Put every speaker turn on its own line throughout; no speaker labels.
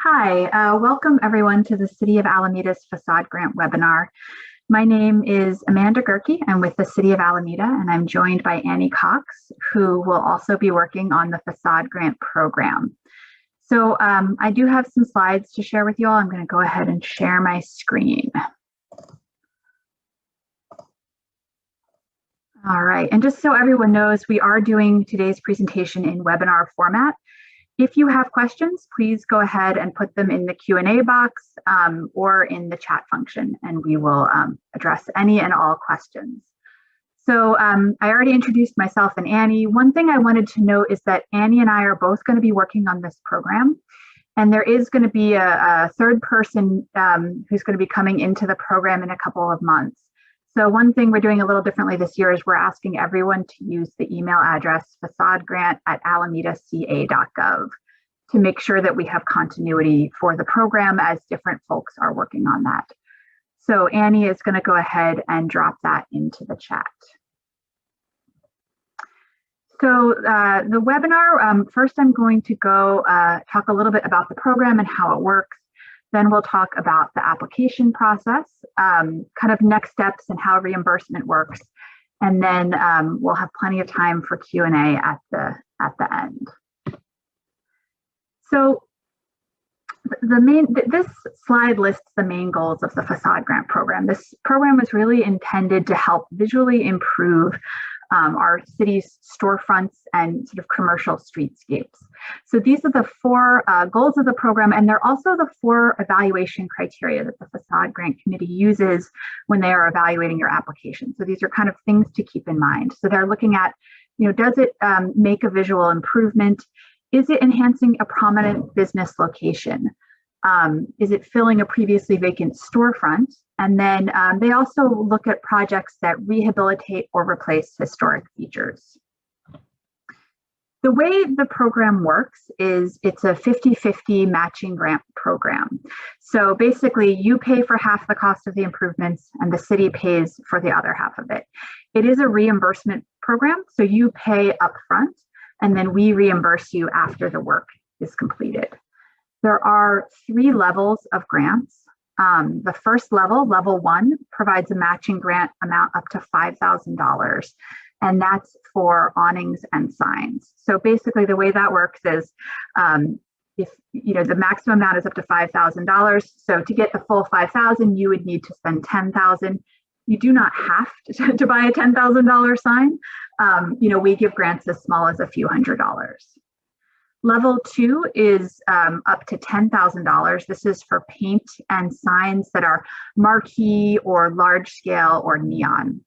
Hi, welcome everyone to the City of Alameda's Facade Grant webinar. My name is Amanda Gerke. I'm with the City of Alameda, and I'm joined by Annie Cox, who will also be working on the Facade Grant program. So I do have some slides to share with you all. I'm going to go ahead and share my screen. All right, and just so everyone knows, we are doing today's presentation in webinar format. If you have questions, please go ahead and put them in the Q&A box or in the chat function, and we will address any and all questions. So I already introduced myself and Annie. One thing I wanted to note is that Annie and I are both going to be working on this program, and there is going to be a third person who's going to be coming into the program in a couple of months. So one thing we're doing a little differently this year is we're asking everyone to use the email address facadegrant@alamedaca.gov to make sure that we have continuity for the program as different folks are working on that. So Annie is going to go ahead and drop that into the chat. So the webinar, first I'm going to go talk a little bit about the program and how it works. Then we'll talk about the application process, kind of next steps and how reimbursement works. And then we'll have plenty of time for Q&A at the end. So this slide lists the main goals of the Facade Grant program. This program is really intended to help visually improve our city's storefronts and sort of commercial streetscapes. So these are the four goals of the program, and they're also the four evaluation criteria that the Facade Grant Committee uses when they are evaluating your application. So these are kind of things to keep in mind. So they're looking at, does it make a visual improvement? Is it enhancing a prominent business location? Is it filling a previously vacant storefront? And then they also look at projects that rehabilitate or replace historic features. The way the program works is it's a 50-50 matching grant program. So basically you pay for half the cost of the improvements and the city pays for the other half of it. It is a reimbursement program, so you pay upfront and then we reimburse you after the work is completed. There are 3 levels of grants. The first level, level 1, provides a matching grant amount up to $5,000, and that's for awnings and signs. So basically the way that works is if the maximum amount is up to $5,000, so to get the full $5,000, you would need to spend $10,000. You do not have to buy a $10,000 sign. We give grants as small as a few $100s. Level 2 is up to $10,000. This is for paint and signs that are marquee or large scale or neon.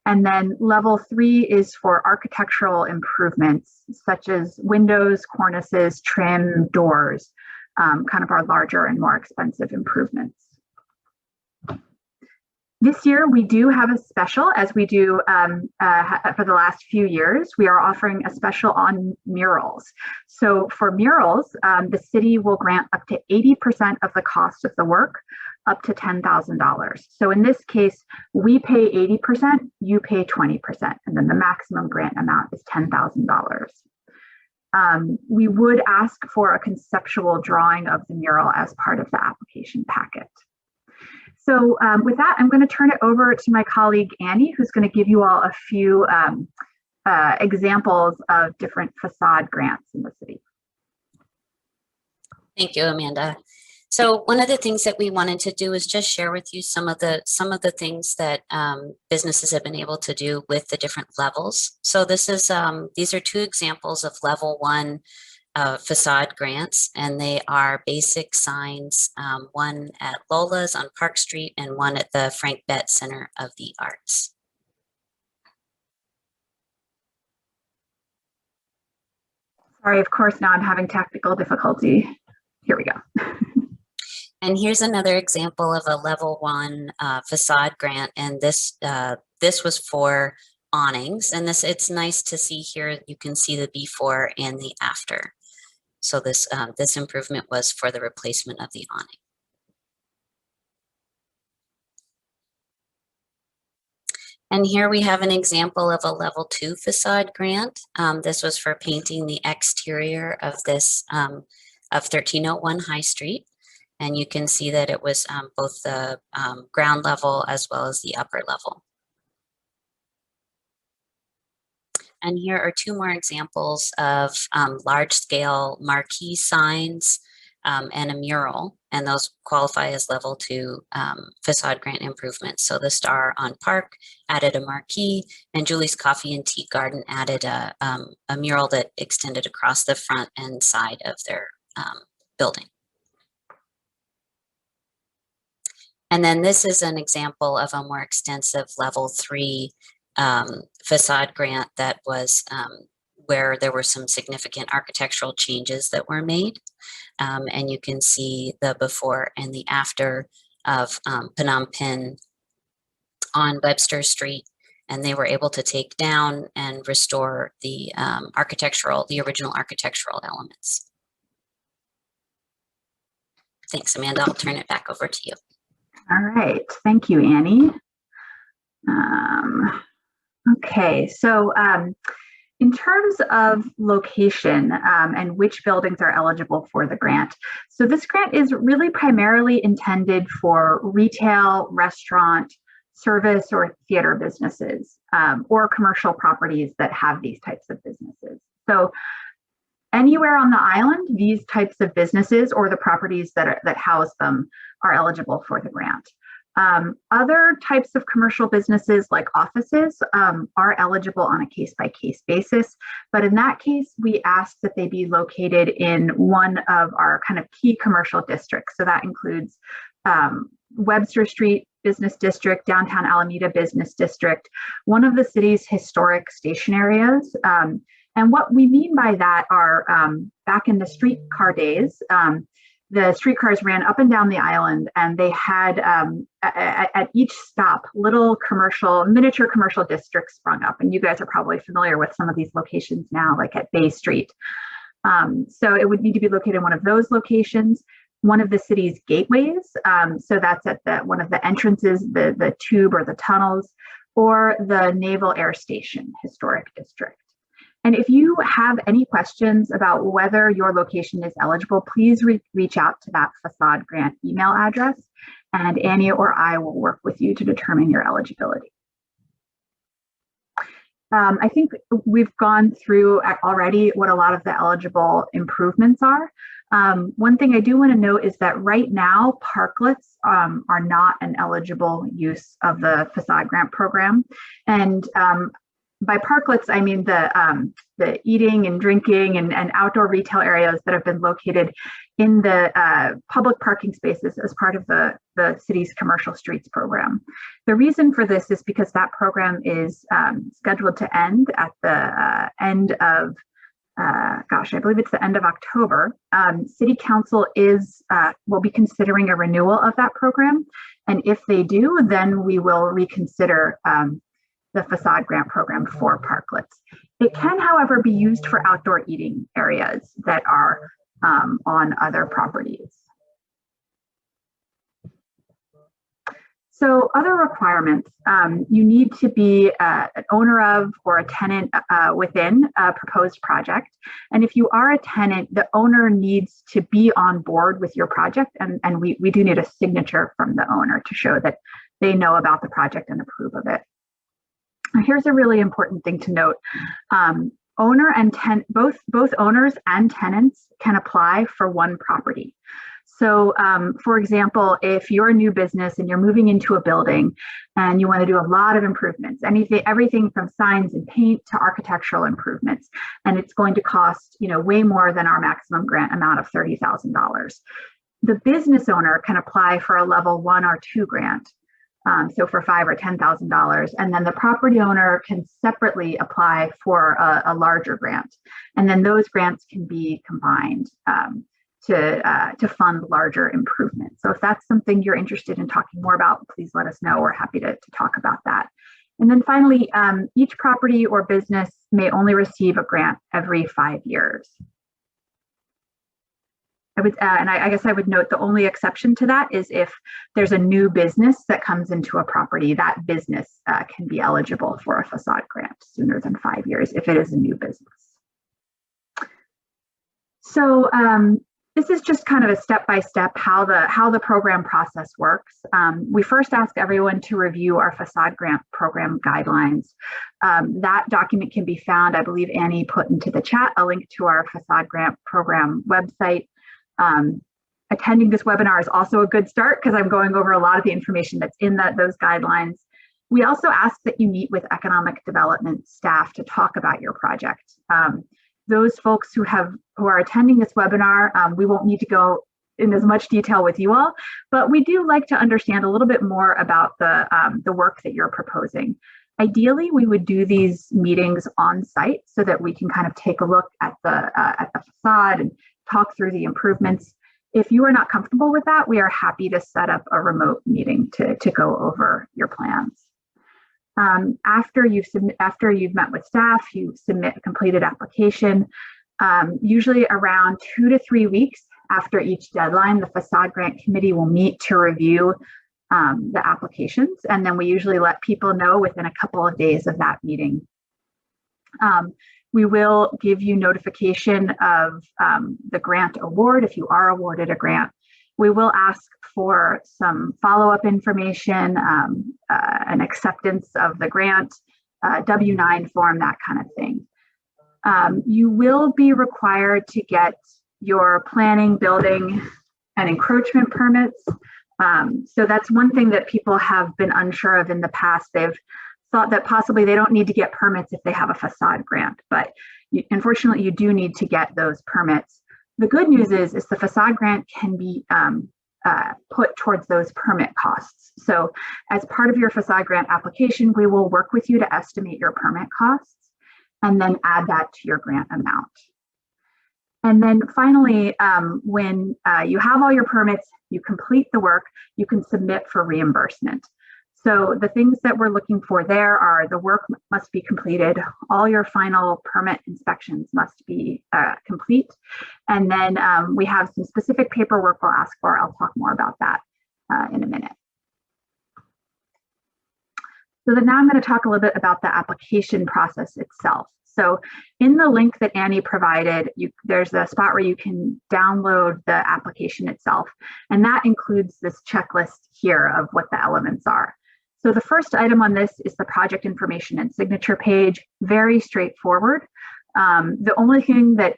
And then level 3 is for architectural improvements such as windows, cornices, trim, doors, kind of our larger and more expensive improvements. This year, we do have a special, as we do for the last few years. We are offering a special on murals. So for murals, the city will grant up to 80% of the cost of the work, up to $10,000. So in this case, we pay 80%, you pay 20%, and then the maximum grant amount is $10,000. We would ask for a conceptual drawing of the mural as part of the application packet. So with that, I'm going to turn it over to my colleague, Annie, who's going to give you all a few examples of different facade grants in the city.
Thank you, Amanda. So one of the things that we wanted to do is just share with you some of the things that businesses have been able to do with the different levels. So this is these are 2 examples of level 1 facade grants, and they are basic signs, one at Lola's on Park Street and one at the Frank Bett Center of the Arts.
Sorry, of course, now I'm having technical difficulty. Here we go.
And here's another example of a level 1 facade grant, and this was for awnings, and it's nice to see here. You can see the before and the after. So this improvement was for the replacement of the awning. And here we have an example of a level 2 facade grant. This was for painting the exterior of this of 1301 High Street. And you can see that it was both the ground level as well as the upper level. And here are two more examples of large-scale marquee signs and a mural, and those qualify as level 2 facade grant improvements. So the Star on Park added a marquee, and Julie's Coffee and Tea Garden added a mural that extended across the front and side of their building. And then this is an example of a more extensive level 3 facade grant that was where there were some significant architectural changes that were made. And you can see the before and the after of Phnom Penh on Webster Street. And they were able to take down and restore the original architectural elements. Thanks, Amanda. I'll turn it back over to you.
All right. Thank you, Annie. Okay, so in terms of location and which buildings are eligible for the grant, so this grant is really primarily intended for retail, restaurant, service, or theater businesses, or commercial properties that have these types of businesses. So anywhere on the island, these types of businesses or the properties that house them are eligible for the grant. Other types of commercial businesses like offices are eligible on a case-by-case basis, but in that case, we ask that they be located in one of our kind of key commercial districts. So that includes Webster Street Business District, Downtown Alameda Business District, one of the city's historic station areas. And what we mean by that are back in the streetcar days, the streetcars ran up and down the island, and they had at each stop little miniature commercial districts sprung up. And you guys are probably familiar with some of these locations now, like at Bay Street. So it would need to be located in one of those locations, one of the city's gateways. So that's at one of the entrances, the tube or the tunnels, or the Naval Air Station Historic District. And if you have any questions about whether your location is eligible, please reach out to that Facade grant email address, and Annie or I will work with you to determine your eligibility. I think we've gone through already what a lot of the eligible improvements are. One thing I do want to note is that right now, parklets are not an eligible use of the Facade grant program. And by parklets, I mean the eating and drinking and outdoor retail areas that have been located in the public parking spaces as part of the city's commercial streets program. The reason for this is because that program is scheduled to end at the end of, I believe it's the end of October. City Council will be considering a renewal of that program. And if they do, then we will reconsider the Facade grant program for parklets. It can, however, be used for outdoor eating areas that are on other properties. So other requirements, you need to be an owner of or a tenant within a proposed project. And if you are a tenant, the owner needs to be on board with your project. And we do need a signature from the owner to show that they know about the project and approve of it. Here's a really important thing to note. Both owners and tenants can apply for one property. So for example, if you're a new business and you're moving into a building and you want to do a lot of improvements, everything from signs and paint to architectural improvements, and it's going to cost way more than our maximum grant amount of $30,000. The business owner can apply for a level 1 or 2 grant. So for $5,000 or $10,000, and then the property owner can separately apply for a larger grant, and then those grants can be combined to fund larger improvements. So if that's something you're interested in talking more about, please let us know. We're happy to talk about that. And then finally, each property or business may only receive a grant every 5 years. I guess I would note the only exception to that is if there's a new business that comes into a property, that business can be eligible for a Facade grant sooner than 5 years if it is a new business. So This is just kind of a step-by-step how the program process works. We first ask everyone to review our Facade Grant Program guidelines. That document can be found, I believe Annie put into the chat, a link to our Facade Grant Program website. Attending this webinar is also a good start because I'm going over a lot of the information that's in those guidelines. We also ask that you meet with economic development staff to talk about your project. Those folks who are attending this webinar, we won't need to go in as much detail with you all, but we do like to understand a little bit more about the work that you're proposing. Ideally, we would do these meetings on site so that we can kind of take a look at the facade and talk through the improvements. If you are not comfortable with that, we are happy to set up a remote meeting to go over your plans. After you've met with staff, you submit a completed application. Usually around 2 to 3 weeks after each deadline, the Facade Grant Committee will meet to review the applications, and then we usually let people know within a couple of days of that meeting. We will give you notification of the grant award if you are awarded a grant. We will ask for some follow-up information, an acceptance of the grant, W-9 form, that kind of thing. You will be required to get your planning, building, and encroachment permits. So that's one thing that people have been unsure of in the past. They've thought that possibly they don't need to get permits if they have a facade grant, but unfortunately you do need to get those permits. The good news is the facade grant can be put towards those permit costs. So as part of your facade grant application, we will work with you to estimate your permit costs and then add that to your grant amount. And then finally, when you have all your permits, you complete the work, you can submit for reimbursement. So the things that we're looking for there are the work must be completed, all your final permit inspections must be complete, and then we have some specific paperwork we'll ask for. I'll talk more about that in a minute. So then now I'm going to talk a little bit about the application process itself. So in the link that Annie provided, there's a spot where you can download the application itself, and that includes this checklist here of what the elements are. So the first item on this is the project information and signature page, very straightforward. The only thing that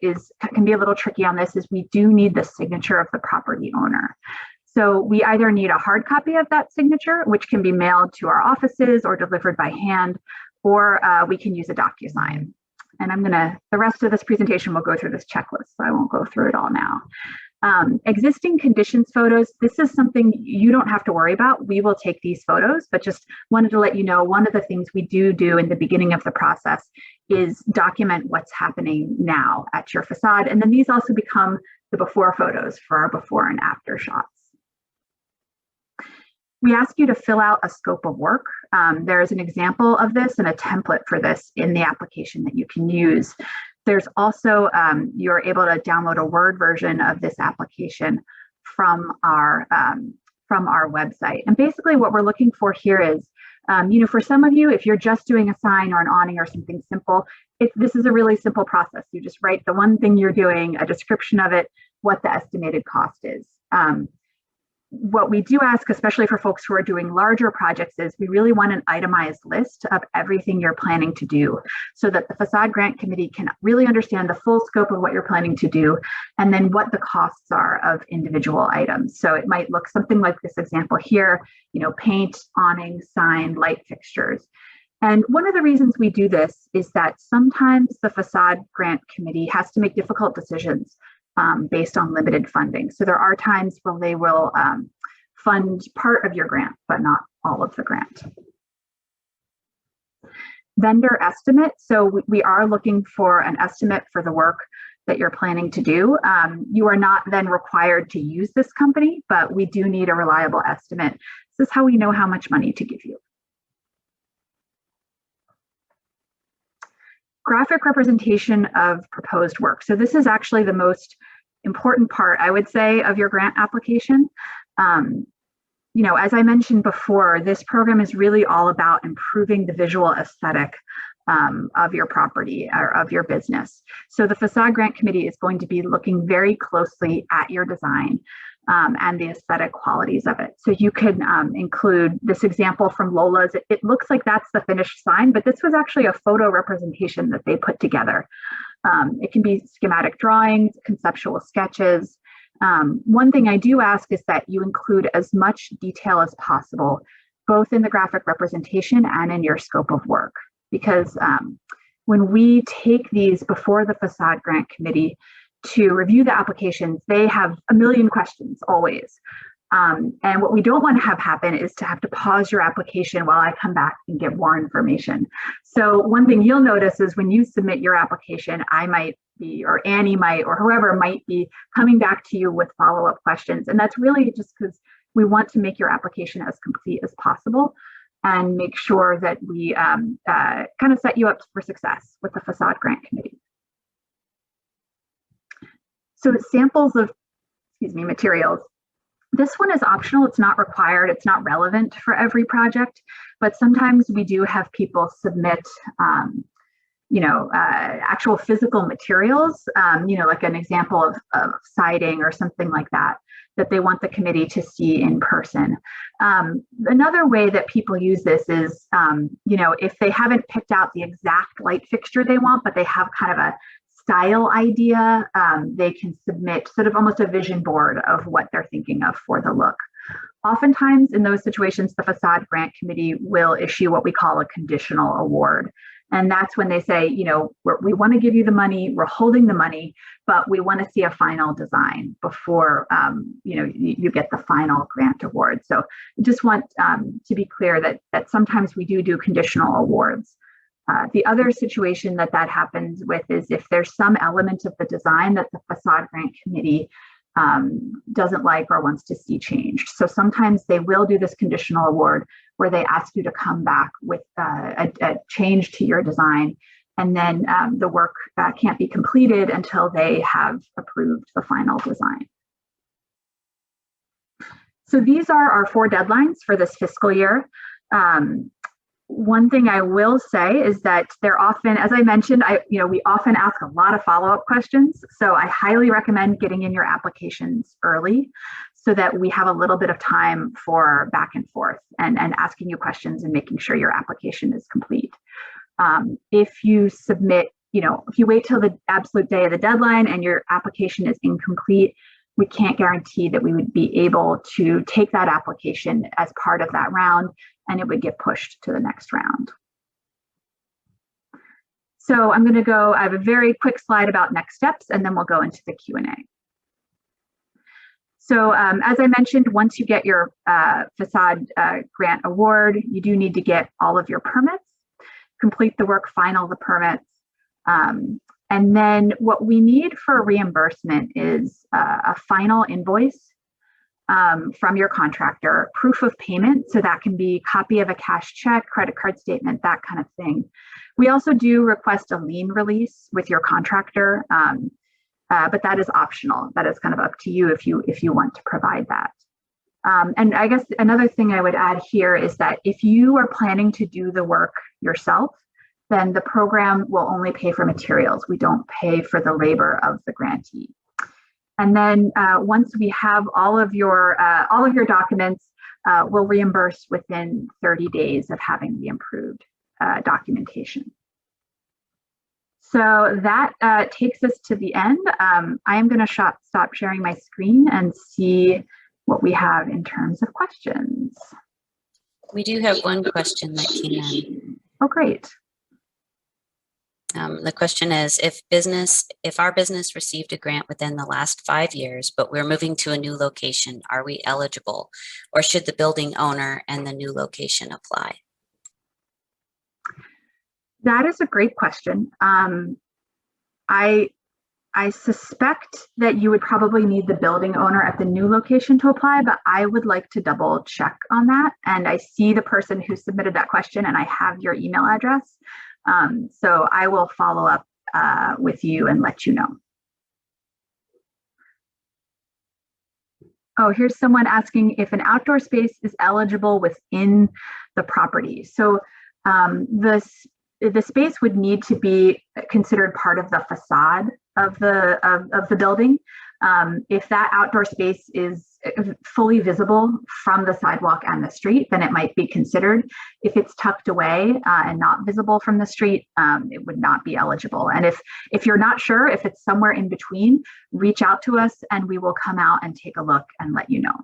can be a little tricky on this is we do need the signature of the property owner. So we either need a hard copy of that signature, which can be mailed to our offices or delivered by hand, or we can use a DocuSign. And the rest of this presentation will go through this checklist, so I won't go through it all now. Existing conditions photos, this is something you don't have to worry about. We will take these photos, but just wanted to let you know, one of the things we do in the beginning of the process is document what's happening now at your facade. And then these also become the before photos for our before and after shots. We ask you to fill out a scope of work. There is an example of this and a template for this in the application that you can use. There's also, you're able to download a Word version of this application from our website. And basically what we're looking for here is, for some of you, if you're just doing a sign or an awning or something simple, this is a really simple process. You just write the one thing you're doing, a description of it, what the estimated cost is. What we do ask, especially for folks who are doing larger projects, is we really want an itemized list of everything you're planning to do so that the Facade Grant Committee can really understand the full scope of what you're planning to do and then what the costs are of individual items. So it might look something like this example here, paint, awning, sign, light fixtures. And one of the reasons we do this is that sometimes the Facade Grant Committee has to make difficult decisions based on limited funding. So there are times where they will fund part of your grant, but not all of the grant. Vendor estimate. So we are looking for an estimate for the work that you're planning to do. You are not then required to use this company, but we do need a reliable estimate. This is how we know how much money to give you. Graphic representation of proposed work. So this is actually the most important part, I would say, of your grant application. As I mentioned before, this program is really all about improving the visual aesthetic of your property or of your business. So the Facade Grant Committee is going to be looking very closely at your design and the aesthetic qualities of it. So you can include this example from Lola's. It looks like that's the finished sign, but this was actually a photo representation that they put together. It can be schematic drawings, conceptual sketches. One thing I do ask is that you include as much detail as possible, both in the graphic representation and in your scope of work. Because when we take these before the Facade Grant Committee to review the applications, they have a million questions always. And what we don't want to have happen is to have to pause your application while I come back and get more information. So one thing you'll notice is when you submit your application, I might be, or Annie might, or whoever might be coming back to you with follow-up questions. And that's really just because we want to make your application as complete as possible and make sure that we kind of set you up for success with the Facade Grant Committee. So samples of, materials. This one is optional, it's not required, it's not relevant for every project, but sometimes we do have people submit actual physical materials, like an example of siding or something like that, that they want the committee to see in person. Another way that people use this is, if they haven't picked out the exact light fixture they want, but they have kind of a style idea, they can submit sort of almost a vision board of what they're thinking of for the look. Oftentimes in those situations, the Facade Grant Committee will issue what we call a conditional award. And that's when they say, we want to give you the money, we're holding the money, but we want to see a final design before, you get the final grant award. So I just want to be clear that sometimes we do conditional awards. The other situation that happens with is if there's some element of the design that the Facade Grant Committee doesn't like or wants to see changed. So sometimes they will do this conditional award where they ask you to come back with a change to your design, and then the work can't be completed until they have approved the final design. So these are our 4 deadlines for this fiscal year. One thing I will say is that they're often, as I mentioned, we often ask a lot of follow-up questions. So I highly recommend getting in your applications early so that we have a little bit of time for back and forth and asking you questions and making sure your application is complete. If you submit, if you wait till the absolute day of the deadline and your application is incomplete, we can't guarantee that we would be able to take that application as part of that round, and it would get pushed to the next round. So I'm going to go, I have a very quick slide about next steps, and then we'll go into the Q&A. So as I mentioned, once you get your Facade Grant Award, you do need to get all of your permits, complete the work, final the permits. And then what we need for reimbursement is a final invoice from your contractor, proof of payment. So that can be a copy of a cash check, credit card statement, that kind of thing. We also do request a lien release with your contractor, but that is optional. That is kind of up to you if you want to provide that. And I guess another thing I would add here is that if you are planning to do the work yourself, then the program will only pay for materials. We don't pay for the labor of the grantee. And then once we have all of your documents, we'll reimburse within 30 days of having the improved documentation. So that takes us to the end. I am going to stop sharing my screen and see what we have in terms of questions.
We do have one question that came in.
Oh, great.
The question is, if our business received a grant within the last 5 years, but we're moving to a new location, are we eligible? Or should the building owner and the new location apply?
That is a great question. I suspect that you would probably need the building owner at the new location to apply, but I would like to double check on that. And I see the person who submitted that question and I have your email address. So I will follow up with you and let you know. Oh, here's someone asking if an outdoor space is eligible within the property. So the the space would need to be considered part of the facade of the building. If that outdoor space is fully visible from the sidewalk and the street, then it might be considered. If it's tucked away and not visible from the street, it would not be eligible. And if you're not sure, if it's somewhere in between, reach out to us and we will come out and take a look and let you know.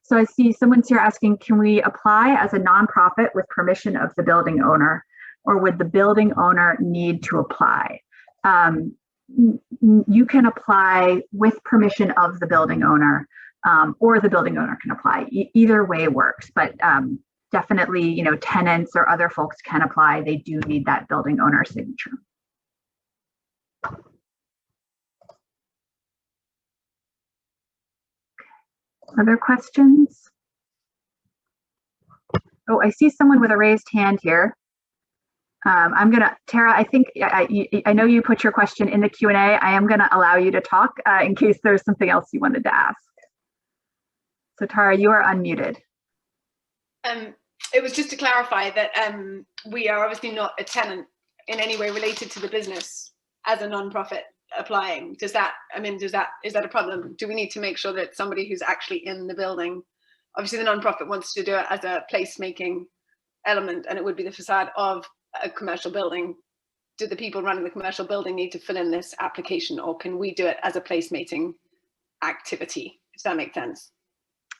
So I see someone's here asking, can we apply as a nonprofit with permission of the building owner, or would the building owner need to apply? You can apply with permission of the building owner, or the building owner can apply. Either way works, but definitely, tenants or other folks can apply. They do need that building owner signature. Other questions? Oh, I see someone with a raised hand here. Tara, I think I know you put your question in the Q&A. I am gonna allow you to talk in case there's something else you wanted to ask. So Tara, you are unmuted.
It was just to clarify that we are obviously not a tenant in any way related to the business as a non-profit applying. Is that a problem? Do we need to make sure that somebody who's actually in the building, obviously the non-profit wants to do it as a placemaking element, and it would be the facade of a commercial building. Do the people running the commercial building need to fill in this application, or can we do it as a placemaking activity? Does that make sense?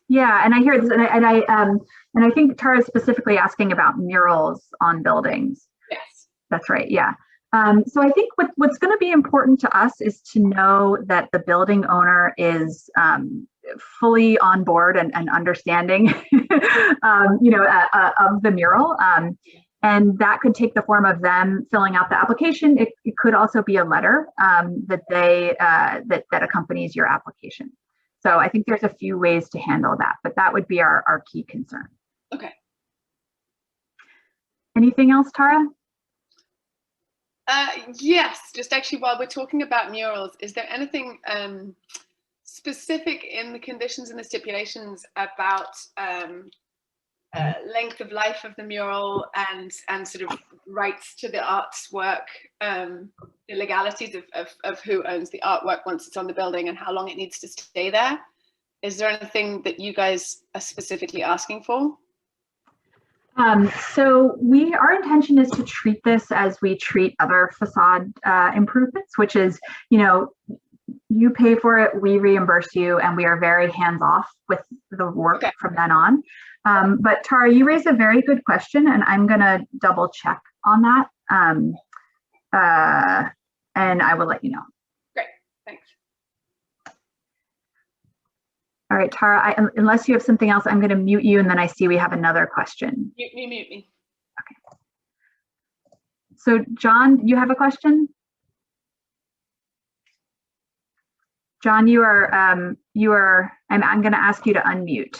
Yeah, and I hear this, and I think Tara's specifically asking about murals on buildings.
Yes,
that's right. Yeah. So I think what's going to be important to us is to know that the building owner is fully on board and understanding, of the mural. And that could take the form of them filling out the application. It could also be a letter that accompanies your application. So I think there's a few ways to handle that, but that would be our key concern.
Okay.
Anything else, Tara?
Yes, just actually while we're talking about murals, is there anything specific in the conditions and the stipulations about length of life of the mural and sort of rights to the artwork, the legalities of who owns the artwork once it's on the building and how long it needs to stay there? Is there anything that you guys are specifically asking for?
So our intention is to treat this as we treat other facade improvements, which is, you pay for it, we reimburse you, and we are very hands-off with the work from then on. But Tara, you raised a very good question, and I'm going to double check on that, and I will let you know.
Great, thanks.
All right, Tara, unless you have something else, I'm going to mute you, and then I see we have another question.
Mute me.
Okay. So John, you have a question? John, I'm going to ask you to unmute.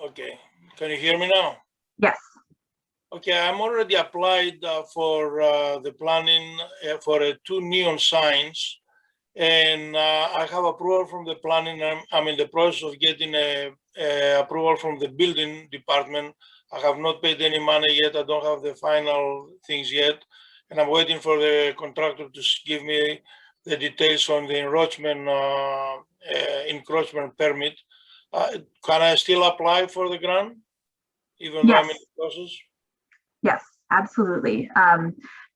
Okay, can you hear me now?
Yes.
Okay, I'm already applied for the planning for 2 neon signs, and I have approval from the planning. I'm in the process of getting a approval from the building department. I have not paid any money yet. I don't have the final things yet, and I'm waiting for the contractor to give me the details on the encroachment permit. Can I still apply for the grant, even though I'm in the process?
Yes, absolutely.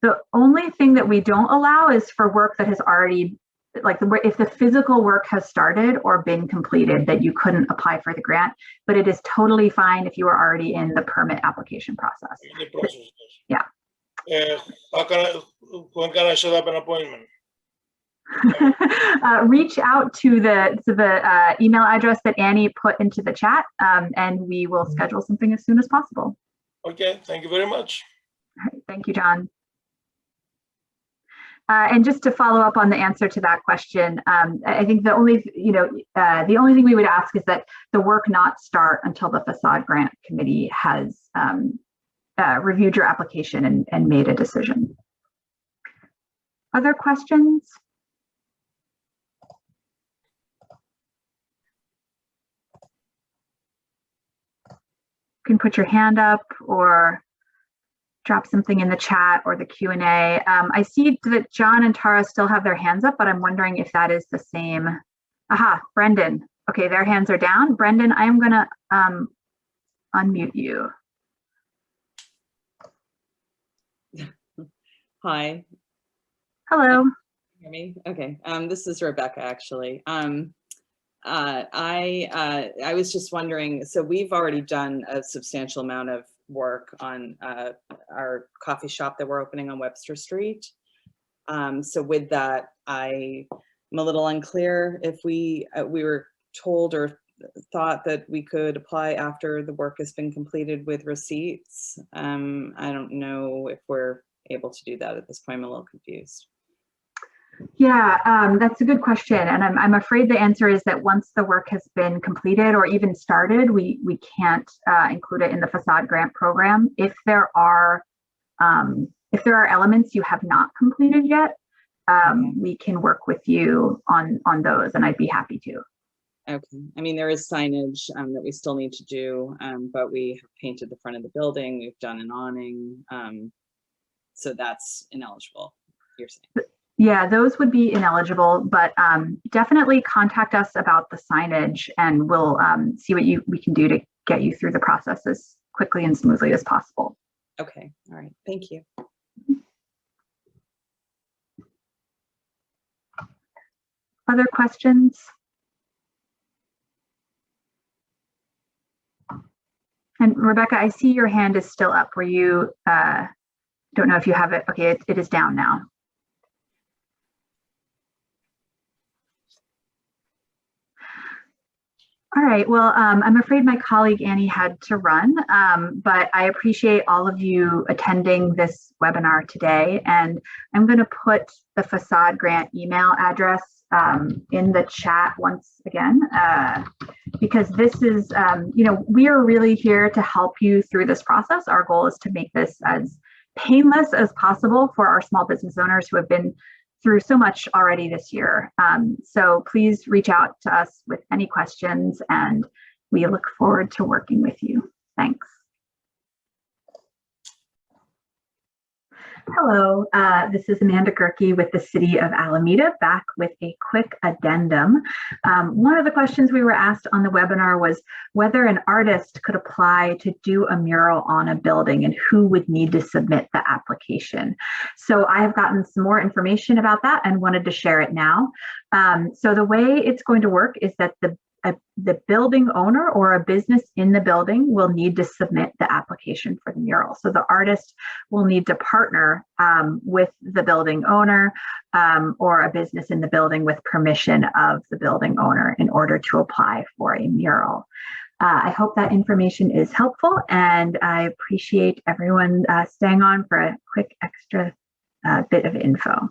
The only thing that we don't allow is for work that has already, if the physical work has started or been completed, that you couldn't apply for the grant, but it is totally fine if you are already in the permit application process.
In the process,
yes.
Yeah. When can I set up an appointment?
Reach out to the email address that Annie put into the chat, and we will schedule something as soon as possible.
Okay, thank you very much.
All right, thank you, John. And just to follow up on the answer to that question, I think the only thing we would ask is that the work not start until the Facade Grant Committee has reviewed your application and made a decision. Other questions? can put your hand up or drop something in the chat or the Q&A. I see that John and Tara still have their hands up, but I'm wondering if that is the same. Aha, Brendan. Okay, their hands are down. Brendan, I am going to unmute you.
Hi.
Hello.
Hear me? Okay. This is Rebecca, actually. I was just wondering, so we've already done a substantial amount of work on our coffee shop that we're opening on Webster Street. So with that, I'm a little unclear if we were told or thought that we could apply after the work has been completed with receipts. I don't know if we're able to do that at this point. I'm a little confused.
Yeah, that's a good question. And I'm afraid the answer is that once the work has been completed or even started, we can't include it in the Facade grant program. If there are elements you have not completed yet, we can work with you on those, and I'd be happy to.
Okay. I mean, there is signage that we still need to do, but we have painted the front of the building. We've done an awning. So that's ineligible, you're saying?
Yeah, those would be ineligible, but definitely contact us about the signage, and we'll see what we can do to get you through the process as quickly and smoothly as possible.
Okay. All right. Thank you.
Other questions? And Rebecca, I see your hand is still up. Were you, don't know if you have it. Okay, it is down now. All right, well, I'm afraid my colleague Annie had to run, but I appreciate all of you attending this webinar today. And I'm going to put the Facade grant email address in the chat once again, because this is, we are really here to help you through this process. Our goal is to make this as painless as possible for our small business owners who have been through so much already this year. So please reach out to us with any questions, and we look forward to working with you. Thanks. Hello, this is Amanda Gerke with the City of Alameda, back with a quick addendum. One of the questions we were asked on the webinar was whether an artist could apply to do a mural on a building and who would need to submit the application. So I have gotten some more information about that and wanted to share it now. So the way it's going to work is that the building owner or a business in the building will need to submit the application for the mural. So the artist will need to partner with the building owner or a business in the building with permission of the building owner in order to apply for a mural. I hope that information is helpful, and I appreciate everyone staying on for a quick extra bit of info.